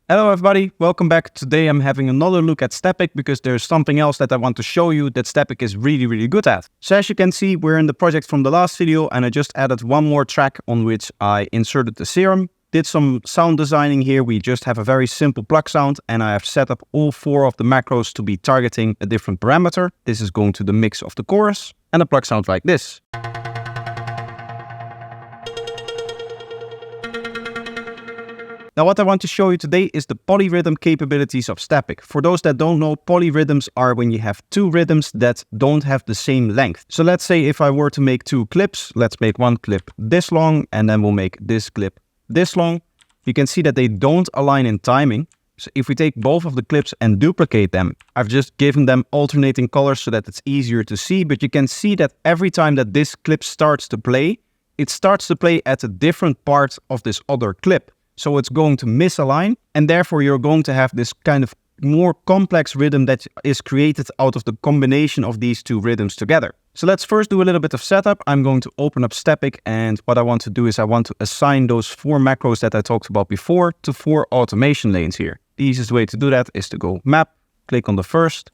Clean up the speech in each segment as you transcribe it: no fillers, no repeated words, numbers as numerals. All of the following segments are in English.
Hello everybody, welcome back. Today I'm having another look at Stepic because there's something else that I want to show you that Stepic is really good at. So as you can see, we're in the project from the last video and I just added one more track on which I inserted the serum. Did some sound designing here. We just have a very simple plug sound and I have set up all 4 of the macros to be targeting a different parameter. This is going to the mix of the chorus and the plug sounds like this. Now what I want to show you today is the polyrhythm capabilities of Stepic. For those that don't know, polyrhythms are when you have 2 rhythms that don't have the same length. So let's say if I were to make 2 clips, let's make one clip this long and then we'll make this clip this long. You can see that they don't align in timing. So if we take both of the clips and duplicate them, I've just given them alternating colors so that it's easier to see, but you can see that every time that this clip starts to play, it starts to play at a different part of this other clip. So it's going to misalign and therefore you're going to have this kind of more complex rhythm that is created out of the combination of these 2 rhythms together. So let's first do a little bit of setup. I'm going to open up Stepic and what I want to do is I want to assign those 4 macros that I talked about before to 4 automation lanes here. The easiest way to do that is to go map, click on the first.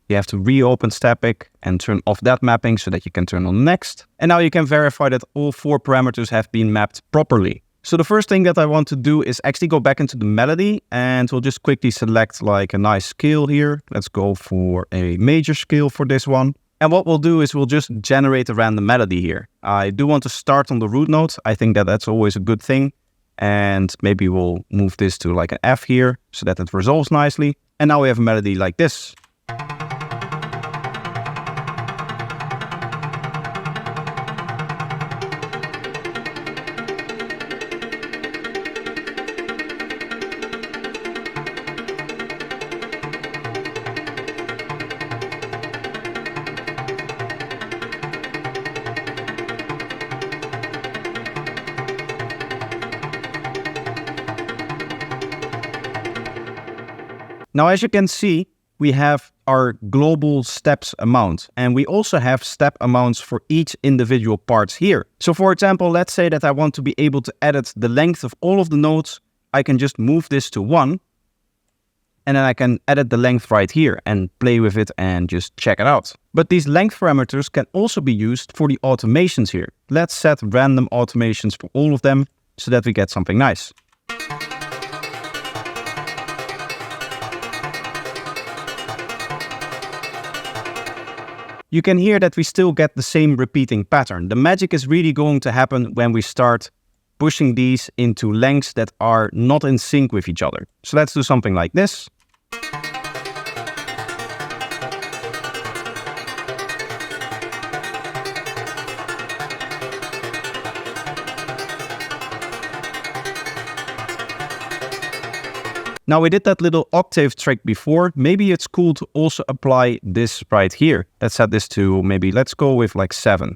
You have to reopen Stepic and turn off that mapping so that you can turn on next. And now you can verify that all 4 parameters have been mapped properly. So the first thing that I want to do is actually go back into the melody and we'll just quickly select like a nice scale here. Let's go for a major scale for this one. And what we'll do is we'll just generate a random melody here. I do want to start on the root note. I think that that's always a good thing. And maybe we'll move this to like an F here so that it resolves nicely. And now we have a melody like this. Now, as you can see, we have our global steps amount, and we also have step amounts for each individual parts here. So for example, let's say that I want to be able to edit the length of all of the notes. I can just move this to 1, and then I can edit the length right here and play with it and just check it out. But these length parameters can also be used for the automations here. Let's set random automations for all of them so that we get something nice. You can hear that we still get the same repeating pattern. The magic is really going to happen when we start pushing these into lengths that are not in sync with each other. So let's do something like this. Now we did that little octave trick before. Maybe it's cool to also apply this right here. Let's set this to maybe, let's go with like 7.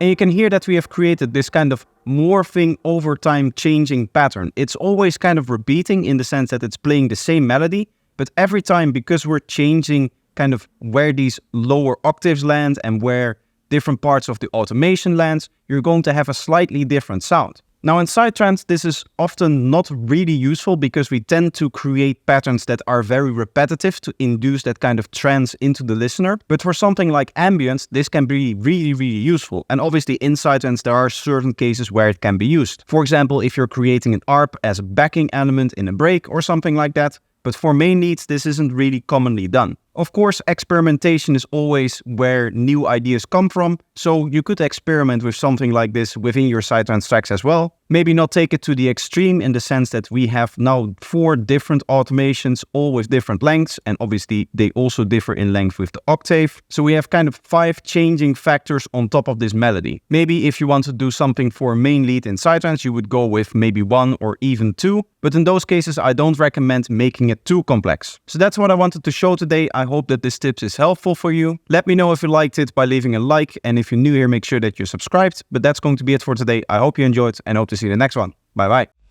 And you can hear that we have created this kind of morphing over time changing pattern. It's always kind of repeating in the sense that it's playing the same melody, but every time, because we're changing kind of where these lower octaves land and where different parts of the automation lands, you're going to have a slightly different sound. Now in psytrance, this is often not really useful because we tend to create patterns that are very repetitive to induce that kind of trance into the listener. But for something like ambience, this can be really useful. And obviously in psytrance, there are certain cases where it can be used. For example, if you're creating an ARP as a backing element in a break or something like that. But for main leads, this isn't really commonly done. Of course, experimentation is always where new ideas come from, so you could experiment with something like this within your psytrance tracks as well. Maybe not take it to the extreme in the sense that we have now 4 different automations, all with different lengths, and obviously they also differ in length with the octave. So we have kind of 5 changing factors on top of this melody. Maybe if you want to do something for a main lead in psytrance, you would go with maybe 1 or even 2, but in those cases I don't recommend making it too complex. So that's what I wanted to show today. I hope that this tip is helpful for you. Let me know if you liked it by leaving a like, and if you're new here, make sure that you're subscribed. But that's going to be it for today. I hope you enjoyed and hope to see you in the next one. Bye bye.